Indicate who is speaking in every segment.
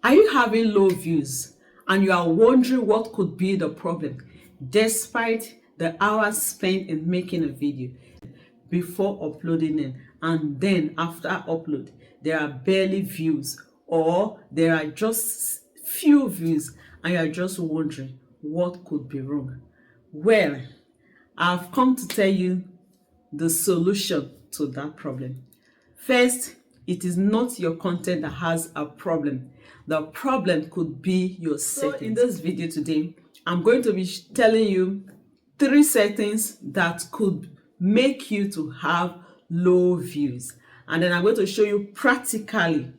Speaker 1: Are you having low views and you are wondering what could be the problem despite the hours spent in making a video before uploading it, and then after upload there are barely views, or there are just few views, and you are just wondering what could be wrong? Well, I've come to tell you the solution to that problem. First, it is not your content that has a problem. The problem could be your settings. So in this video today, I'm going to be telling you 3 settings that could make you to have low views. And then I'm going to show you practically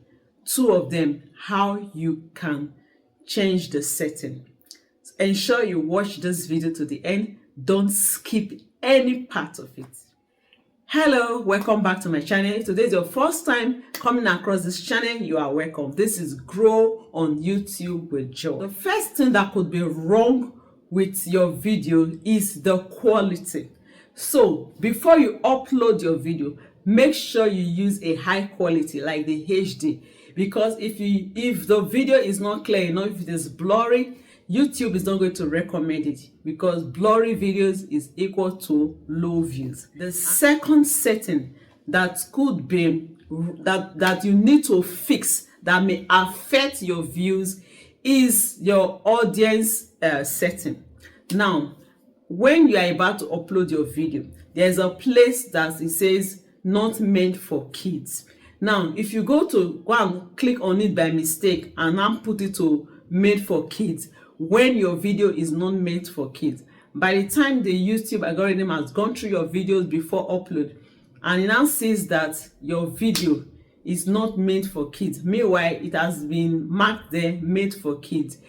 Speaker 1: 2 of them, how you can change the setting. Ensure you watch this video to the end. Don't skip any part of it. Hello, welcome back to my channel. If today is your first time coming across this channel, you are welcome. This is Grow on YouTube with Joe. The first thing that could be wrong with your video is the quality. So before you upload your video, make sure you use a high quality like the HD, because if the video is not clear enough, if it is blurry, YouTube is not going to recommend it, because blurry videos is equal to low views. The second setting that could be that you need to fix that may affect your views is your audience setting. Now, when you are about to upload your video, there's a place that it says not meant for kids. Now, if you go and click on it by mistake and now put it to made for kids, when your video is not meant for kids, by the time the YouTube algorithm has gone through your videos before upload and it now says that your video is not meant for kids, meanwhile it has been marked there made for kids,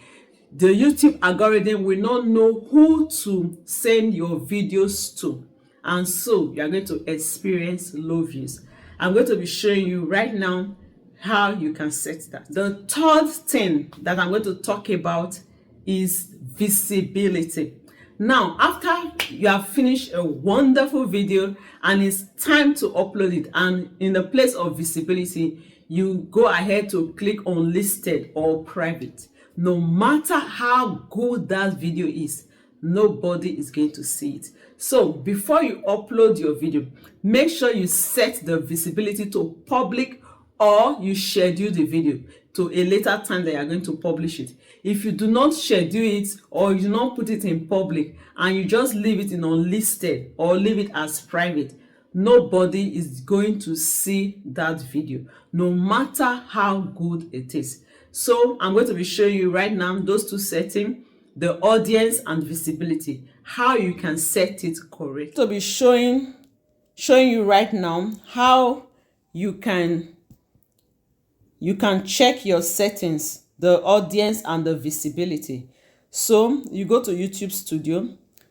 Speaker 1: the YouTube algorithm will not know who to send your videos to, and so you are going to experience low views. I'm going to be showing you right now how you can set that. The third thing that I'm going to talk about is visibility. Now, after you have finished a wonderful video and it's time to upload it, and in the place of visibility, you go ahead to click on listed or private. No matter how good that video is, nobody is going to see it. So before you upload your video, make sure you set the visibility to public, or you schedule the video to a later time that you are going to publish it. If you do not schedule it, or you do not put it in public and you just leave it in unlisted or leave it as private, nobody is going to see that video, no matter how good it is. So I'm going to be showing you right now those 2 settings, the audience and visibility, how you can set it correct. So I'll be showing you right now how you can check your settings, the audience and the visibility. So you go to YouTube Studio.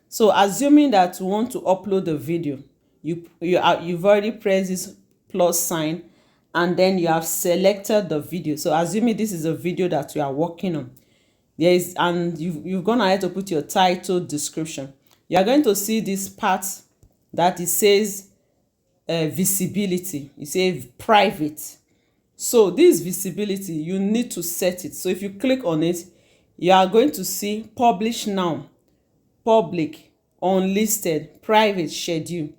Speaker 1: So assuming that you want to upload a video, you've already pressed this plus sign and then you have selected the video. So assuming this is a video that you are working on, and you've gone ahead to put your title, description. You are going to see this part that it says visibility. You say private. So this visibility, you need to set it. So if you click on it, you are going to see publish now, public, unlisted, private, schedule.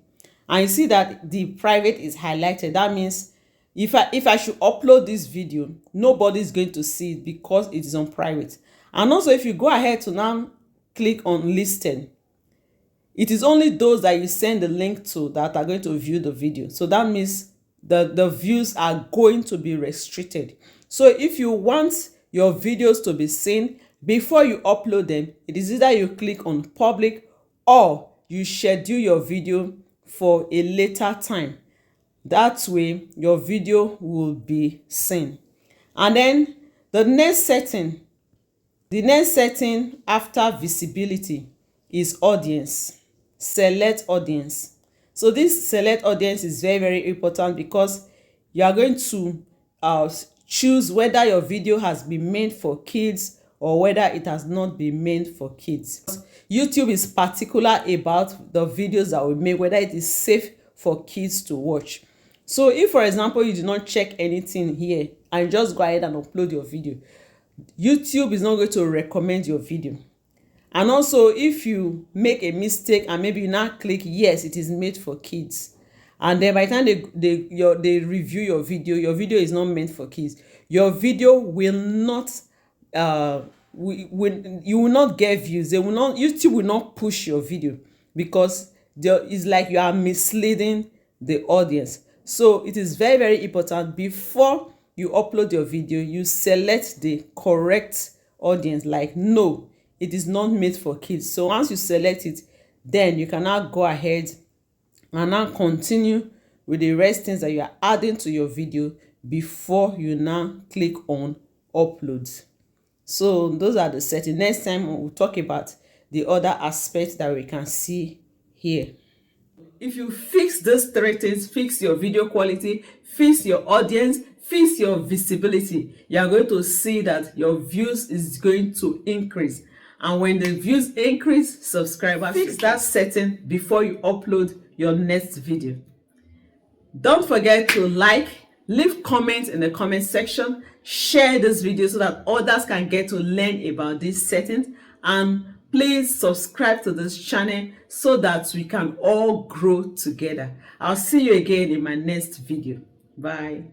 Speaker 1: And you see that the private is highlighted. That means if I should upload this video, nobody is going to see it because it is on private. And also, if you go ahead to now click on listed, it is only those that you send the link to that are going to view the video. So that means the views are going to be restricted. So if you want your videos to be seen before you upload them, it is either you click on public or you schedule your video for a later time. That way your video will be seen. And then the next setting after visibility is audience. Select audience. So this select audience is very, very important, because you are going to choose whether your video has been made for kids or whether it has not been made for kids. YouTube is particular about the videos that we make, whether it is safe for kids to watch. So if, for example, you do not check anything here and just go ahead and upload your video, YouTube is not going to recommend your video. And also, if you make a mistake and maybe you now click yes, it is made for kids, and then by the time they review your video is not meant for kids, your video will not you will not get views. They will not, YouTube will not push your video, because there is like you are misleading the audience. So it is very, very important, before you upload your video, you select the correct audience. Like, no, it is not made for kids. So once you select it, then you can now go ahead and now continue with the rest things that you are adding to your video before you now click on upload. So those are the settings. Next time we'll talk about the other aspects that we can see here. If you fix those three things, fix your video quality, fix your audience, fix your visibility, you are going to see that your views is going to increase. And when the views increase, subscribers, fix that setting before you upload your next video. Don't forget to like, leave comments in the comment section, share this video so that others can get to learn about these settings, and please subscribe to this channel so that we can all grow together. I'll see you again in my next video. Bye.